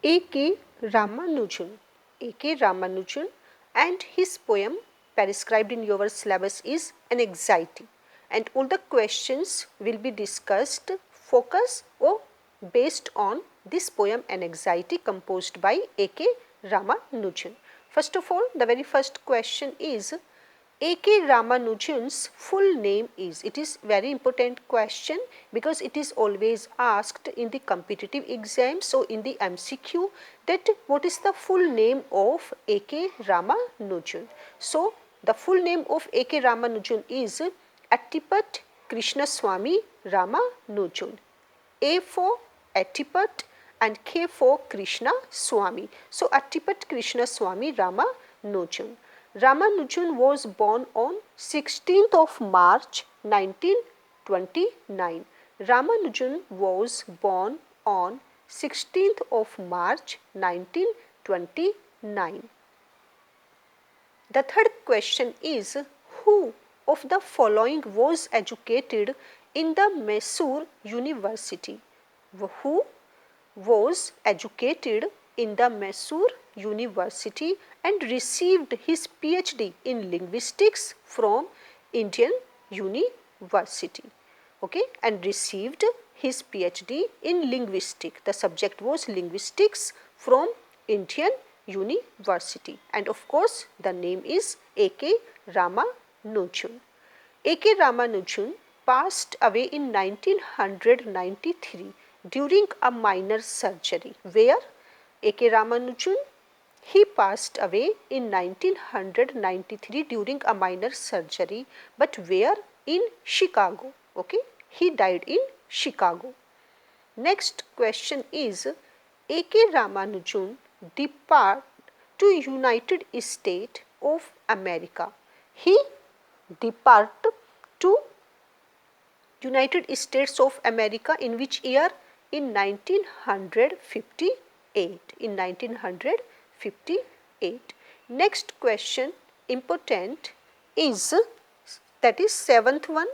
A.K. Ramanujan. A.K. Ramanujan, and his poem prescribed in your syllabus is Anxiety, and all the questions will be discussed, focus or based on this poem Anxiety composed by A.K. Ramanujan. First of all, the very first question is A.K. Ramanujan's full name is. It is very important question because it is always asked in the competitive exams. So, in the MCQ, that what is the full name of A.K. Ramanujan. So, the full name of A.K. Ramanujan is Attipat Krishnaswamy Ramanujan. A for Attipat and K for Krishna Swami. So, Attipat Krishnaswamy Ramanujan. Ramanujan was born on 16th of March 1929. Ramanujan was born on 16th of March 1929. The third question is, who of the following was educated in the Mysore University? Who was educated in the Mysore University and received his PhD in linguistics from Indian University. Okay, and received his PhD in linguistics. The subject was linguistics from Indian University, and of course the name is A.K. Ramanujan. A.K. Ramanujan passed away in 1993 during a minor surgery. Where? A.K. Ramanujan, he passed away in 1993 during a minor surgery, but where? In Chicago. Okay, he died in Chicago. Next question is, A.K. Ramanujan depart to United States of America. He depart to United States of America in which year? In 1958. In 1958. Next question important is, that is seventh one.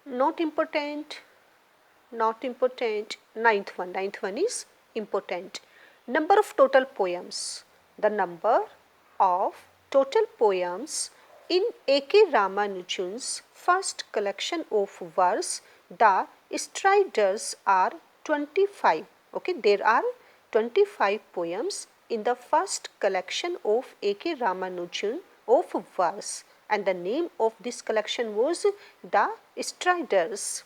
Not important. Not important. Ninth one. Ninth one is important. Number of total poems. The number of total poems in A.K. Ramanujan's first collection of verse, The Striders, are 25. Okay, there are 25 poems in the first collection of A.K. Ramanujan of verse, and the name of this collection was The Striders.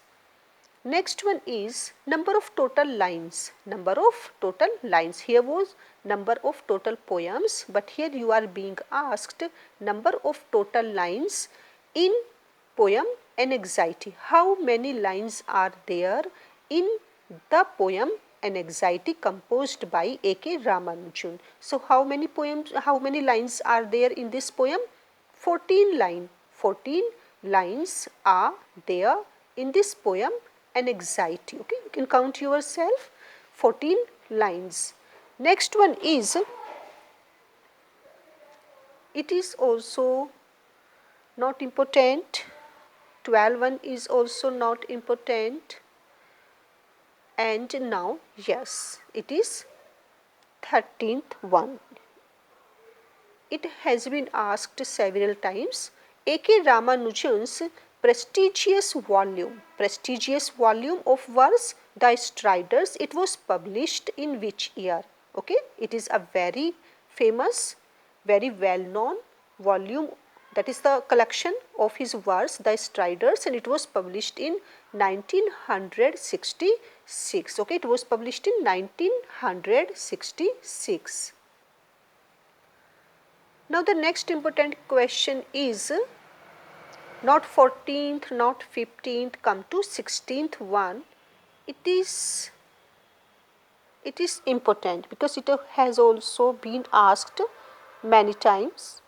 Next one is number of total lines. Number of total lines. Here was number of total poems, but here you are being asked number of total lines in poem Anxiety. How many lines are there in the poem Anxiety composed by A.K. Ramanujan? So how many poems, how many lines are there in this poem? 14 lines. 14 lines are there in this poem Anxiety. Okay, you can count yourself. 14 lines. Next one is, it is also not important. 12 one is also not important. And now, yes, it is 13th one. It has been asked several times. A.K. Ramanujan's prestigious volume of verse, The Striders, it was published in which year? Okay, it is a very famous, very well known volume, that is the collection of his verse, The Striders, and it was published in 1966. Okay, it was published in 1966. Now the next important question is, not 14th, not 15th, come to 16th one. It is important because it has also been asked many times.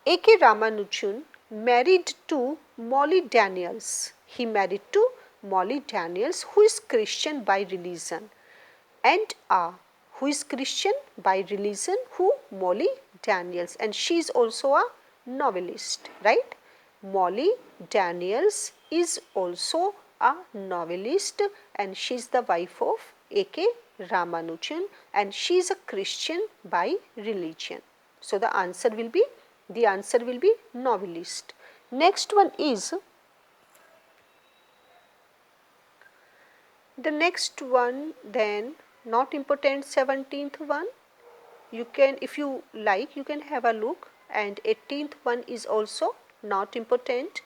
A.K. Ramanujan married to Molly Daniels. He married to Molly Daniels, who is Christian by religion, and who is Christian by religion? Who? Molly Daniels, and she is also a novelist, right? Molly Daniels is also a novelist, and she is the wife of A.K.Ramanujan, and she is a Christian by religion. So the answer will be novelist. Next one is the next one, then not important 17th one. You can, if you like, you can have a look, and 18th one is also not important.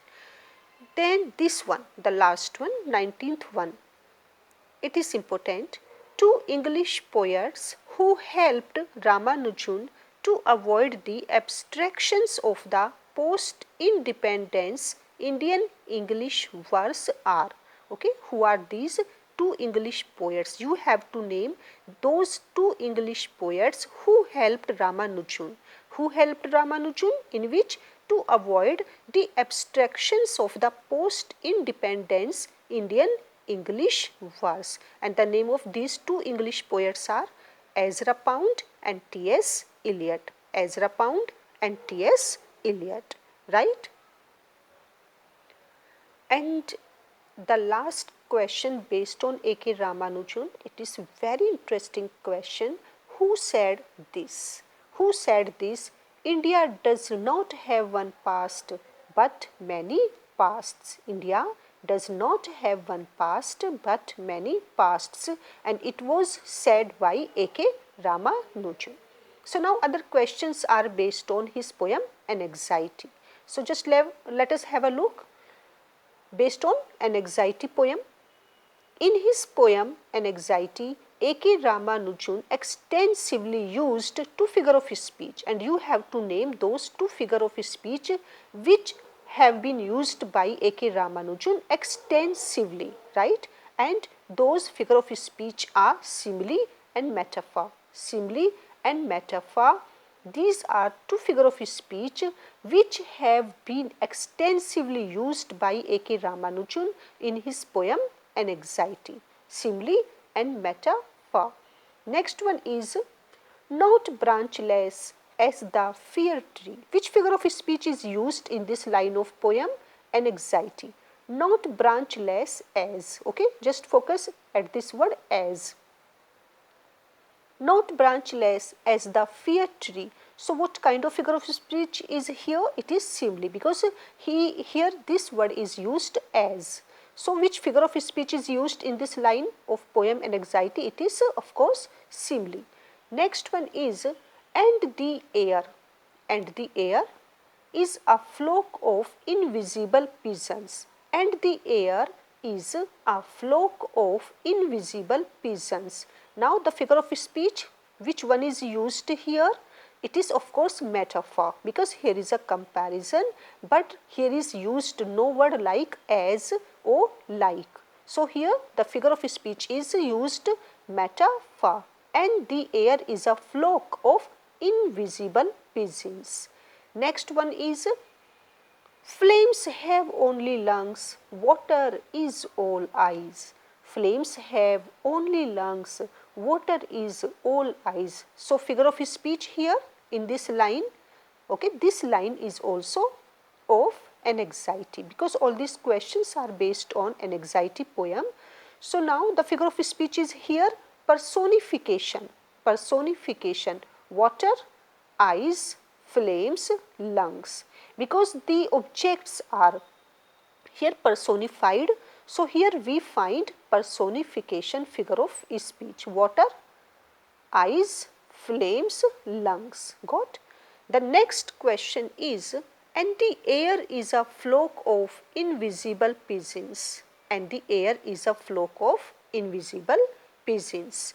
Then this one, the last one, 19th one, it is important. Two English poets who helped Ramanujan to avoid the abstractions of the post-independence Indian English verse are. Okay, who are these two English poets? You have to name those two English poets who helped Ramanujan. Who helped Ramanujan? In which? To avoid the abstractions of the post-independence Indian English verse, and the name of these two English poets are Ezra Pound and T.S. Eliot. Ezra Pound and T.S. Eliot, right? And the last question based on A.K. Ramanujan, it is very interesting question. Who said this? Who said this? India does not have one past but many pasts. India does not have one past but many pasts, and it was said by A.K. Ramanujan. So now other questions are based on his poem An Anxiety. So just let us have a look. Based on An Anxiety poem. In his poem An Anxiety, A.K. Ramanujan extensively used two figures of speech, and you have to name those two figures of speech which have been used by A.K. Ramanujan extensively, right? And those figures of speech are simile and metaphor. Simile and metaphor, these are two figures of speech which have been extensively used by A.K. Ramanujan in his poem An Anxiety. Simile and metaphor. Next one is not branchless as the fir tree. Which figure of speech is used in this line of poem An Anxiety? Not branchless as. Okay, just focus at this word as. Not branchless as the fir tree. So what kind of figure of speech is here? It is simile, because here this word is used as. So which figure of speech is used in this line of poem An Anxiety? It is of course simile. Next one is and the air. And the air is a flock of invisible pigeons. And the air is a flock of invisible pigeons. Now the figure of speech, which one is used here? It is of course metaphor, because here is a comparison, but here is used no word like as or like. So here the figure of speech is used metaphor, and the air is a flock of invisible pigeons. Next one is flames have only lungs, water is all eyes. Flames have only lungs, water is all eyes. So figure of speech here in this line, okay, this line is also of An Anxiety, because all these questions are based on An Anxiety poem. So now the figure of speech is here personification. Personification, water, eyes, flames, lungs, because the objects are here personified. So here we find personification figure of speech, water, eyes, flames, lungs. Got? The next question is and the air is a flock of invisible pigeons. And the air is a flock of invisible pigeons.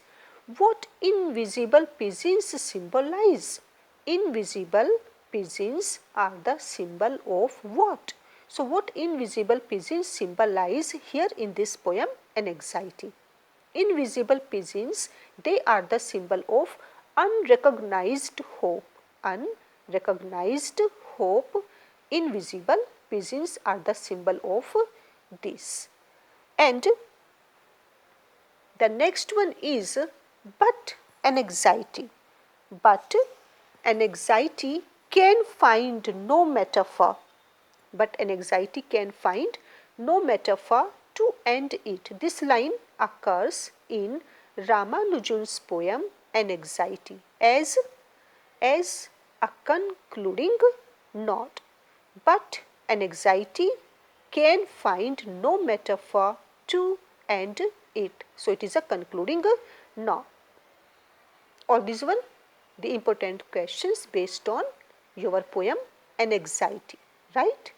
What invisible pigeons symbolize? Invisible pigeons are the symbol of what? So what invisible pigeons symbolize here in this poem An Anxiety? Invisible pigeons, they are the symbol of unrecognized hope. Unrecognized hope. Invisible pigeons are the symbol of this. And the next one is but an anxiety. But an anxiety can find no metaphor. But an anxiety can find no metaphor to end it. This line occurs in Ramanujan's poem An Anxiety as a concluding note, but an anxiety can find no metaphor to end it. So, it is a concluding note. All these were the important questions based on your poem An Anxiety, right?